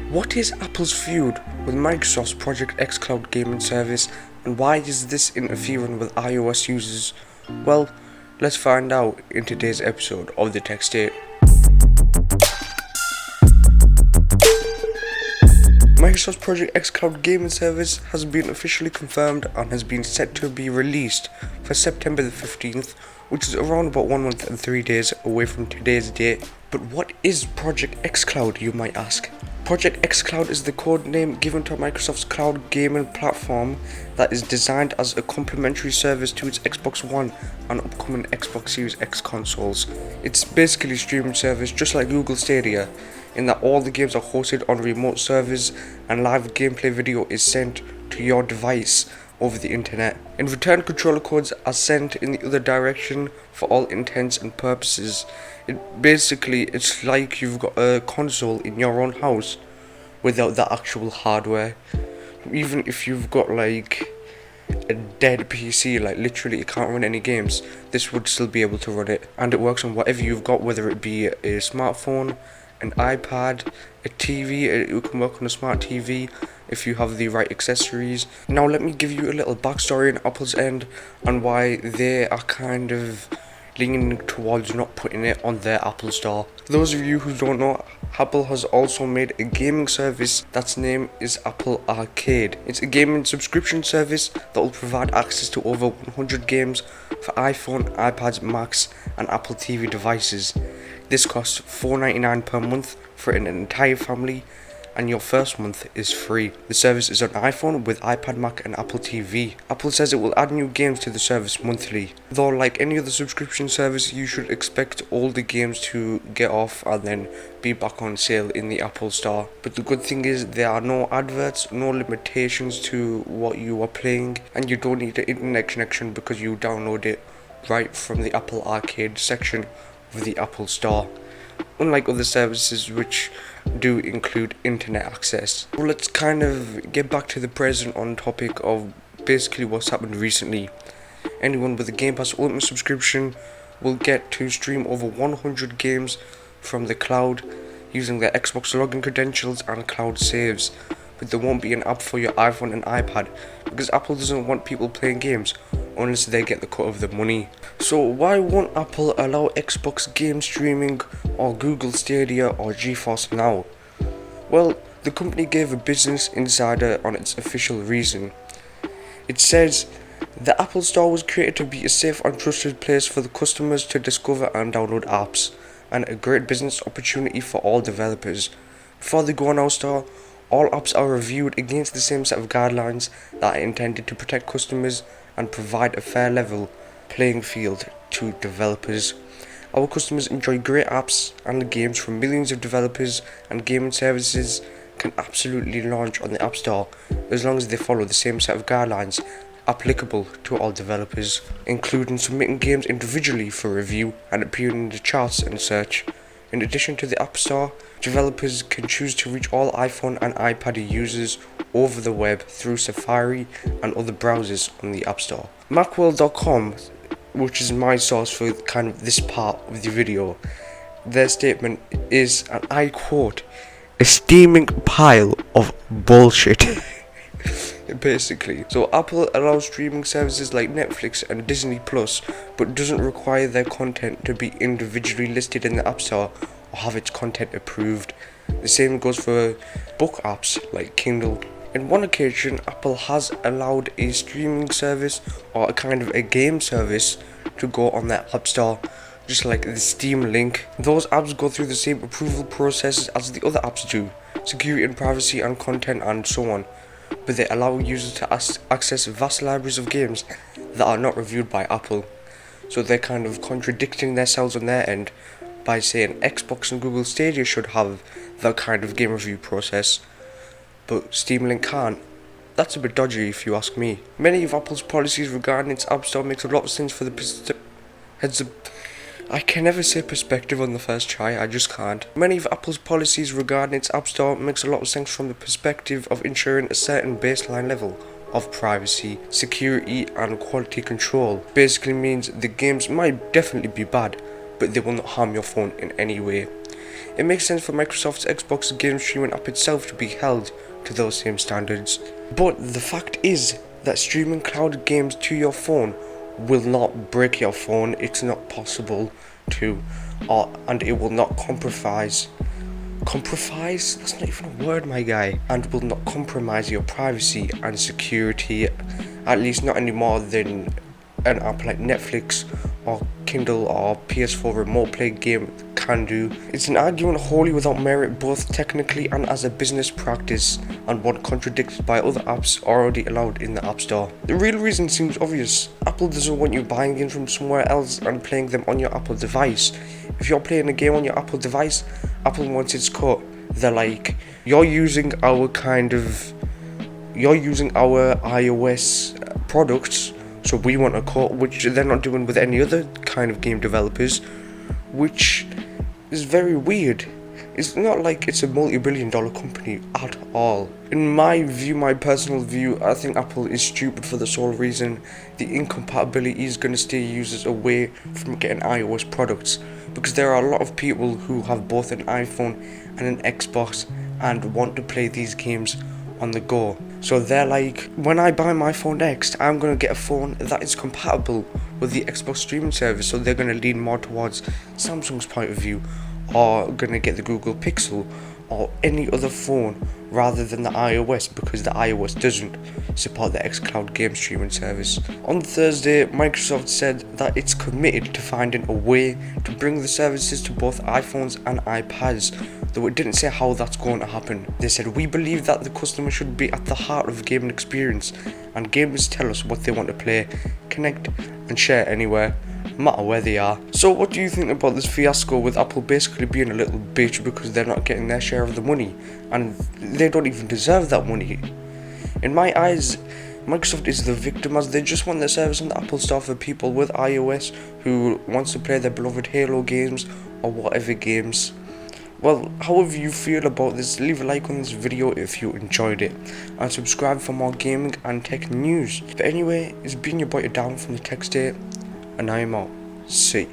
What is Apple's feud with Microsoft's Project xCloud gaming service, and why is this interfering with iOS users? Well, let's find out in today's episode of the Tech State. Microsoft's Project xCloud gaming service has been officially confirmed and has been set to be released for September the 15th, which is around about 1 month and 3 days away from today's date. But what is Project xCloud, you might ask? Project xCloud is the code name given to Microsoft's cloud gaming platform that is designed as a complementary service to its Xbox One and upcoming Xbox Series X consoles. It's basically a streaming service just like Google Stadia, in that all the games are hosted on remote servers and live gameplay video is sent to your device over the internet. In return, controller codes are sent in the other direction for all intents and purposes. It's like you've got a console in your own house without the actual hardware. Even if you've got like a dead PC, like literally it can't run any games, this would still be able to run it, and it works on whatever you've got, whether it be a smartphone, an iPad, a TV. It can work on a smart TV if you have the right accessories. Now let me give you a little backstory on Apple's end and why they are kind of leaning towards not putting it on their Apple Store. For those of you who don't know, Apple has also made a gaming service that's name is Apple Arcade. It's a gaming subscription service that will provide access to over 100 games for iPhone, iPads, Macs and Apple TV devices. This costs $4.99 per month for an entire family, and your first month is free. The service is on iPhone with iPad, Mac and Apple TV. Apple says it will add new games to the service monthly. Though like any other subscription service, you should expect all the games to get off and then be back on sale in the Apple Store. But the good thing is there are no adverts, no limitations to what you are playing, and you don't need an internet connection because you download it right from the Apple Arcade section of the Apple Store, unlike other services which do include internet access. Well, let's kind of get back to the present on topic of basically what's happened recently. Anyone with a Game Pass Ultimate subscription will get to stream over 100 games from the cloud using their Xbox login credentials and cloud saves, but there won't be an app for your iPhone and iPad because Apple doesn't want people playing games unless they get the cut of the money. So why won't Apple allow Xbox game streaming or Google Stadia or GeForce Now? Well, the company gave a Business Insider on its official reason. It says, the Apple Store was created to be a safe and trusted place for the customers to discover and download apps, and a great business opportunity for all developers. Before they go on our store, all apps are reviewed against the same set of guidelines that are intended to protect customers and provide a fair level playing field to developers. Our customers enjoy great apps and games from millions of developers, and gaming services can absolutely launch on the App Store as long as they follow the same set of guidelines applicable to all developers, including submitting games individually for review and appearing in the charts and search. In addition to the App Store, developers can choose to reach all iPhone and iPad users over the web through Safari and other browsers on the App Store. Macworld.com, which is my source for kind of this part of the video, their statement is, and I quote, a steaming pile of bullshit. Basically. So Apple allows streaming services like Netflix and Disney Plus, but doesn't require their content to be individually listed in the App Store or have its content approved. The same goes for book apps like Kindle. In one occasion, Apple has allowed a streaming service or a kind of a game service to go on their App Store, just like the Steam Link. Those apps go through the same approval processes as the other apps do, security and privacy and content and so on, but they allow users to access vast libraries of games that are not reviewed by Apple. So they're kind of contradicting themselves on their end by saying Xbox and Google Stadia should have that kind of game review process, but Steam Link can't. That's a bit dodgy if you ask me. Many of Apple's policies regarding its App Store makes a lot of sense for the heads up. I can never say perspective on the first try, I just can't. Many of Apple's policies regarding its App Store makes a lot of sense from the perspective of ensuring a certain baseline level of privacy, security and quality control. Basically means the games might definitely be bad, but they will not harm your phone in any way. it makes sense for Microsoft's Xbox game streaming app itself to be held to those same standards. But the fact is that streaming cloud games to your phone will not break your phone. It's not possible to, and it will not compromise? That's not even a word, my guy. And will not compromise your privacy and security, at least not any more than an app like Netflix or Kindle or PS4 remote play game can do. It's an argument wholly without merit, both technically and as a business practice, and one contradicted by other apps already allowed in the App Store. The real reason seems obvious. Apple doesn't want you buying games from somewhere else and playing them on your Apple device. If you're playing a game on your Apple device, Apple wants its cut. They're like, you're using our iOS products, so we want a cut, which they're not doing with any other kind of game developers, which is very weird. It's not like it's a multi-billion-dollar company at all. In my view, my personal view, I think Apple is stupid for the sole reason the incompatibility is going to steer users away from getting iOS products, because there are a lot of people who have both an iPhone and an Xbox and want to play these games on the go. So they're like, when I buy my phone next, I'm going to get a phone that is compatible with the Xbox streaming service, so they're going to lean more towards Samsung's point of view, or going to get the Google Pixel or any other phone rather than the iOS, because the iOS doesn't support the xCloud game streaming service. On Thursday, Microsoft said that it's committed to finding a way to bring the services to both iPhones and iPads, though it didn't say how that's going to happen. They said, "We believe that the customer should be at the heart of the gaming experience, and gamers tell us what they want to play, connect and share anywhere, no matter where they are." So what do you think about this fiasco with Apple basically being a little bitch because they're not getting their share of the money, and they don't even deserve that money? In my eyes, Microsoft is the victim, as they just want their service on the Apple Store for people with iOS who wants to play their beloved Halo games or whatever games. Well, however you feel about this, leave a like on this video if you enjoyed it, and subscribe for more gaming and tech news. But anyway, it's been your boy Down from the Tech State, and I'm out. See.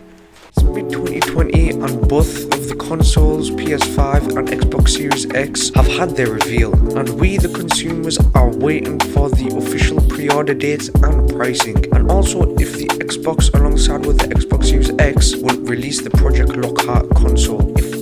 It's mid-2020 and both of the consoles, PS5 and Xbox Series X, have had their reveal, and we the consumers are waiting for the official pre-order dates and pricing, and also if the Xbox alongside with the Xbox Series X will release the Project Lockhart console. If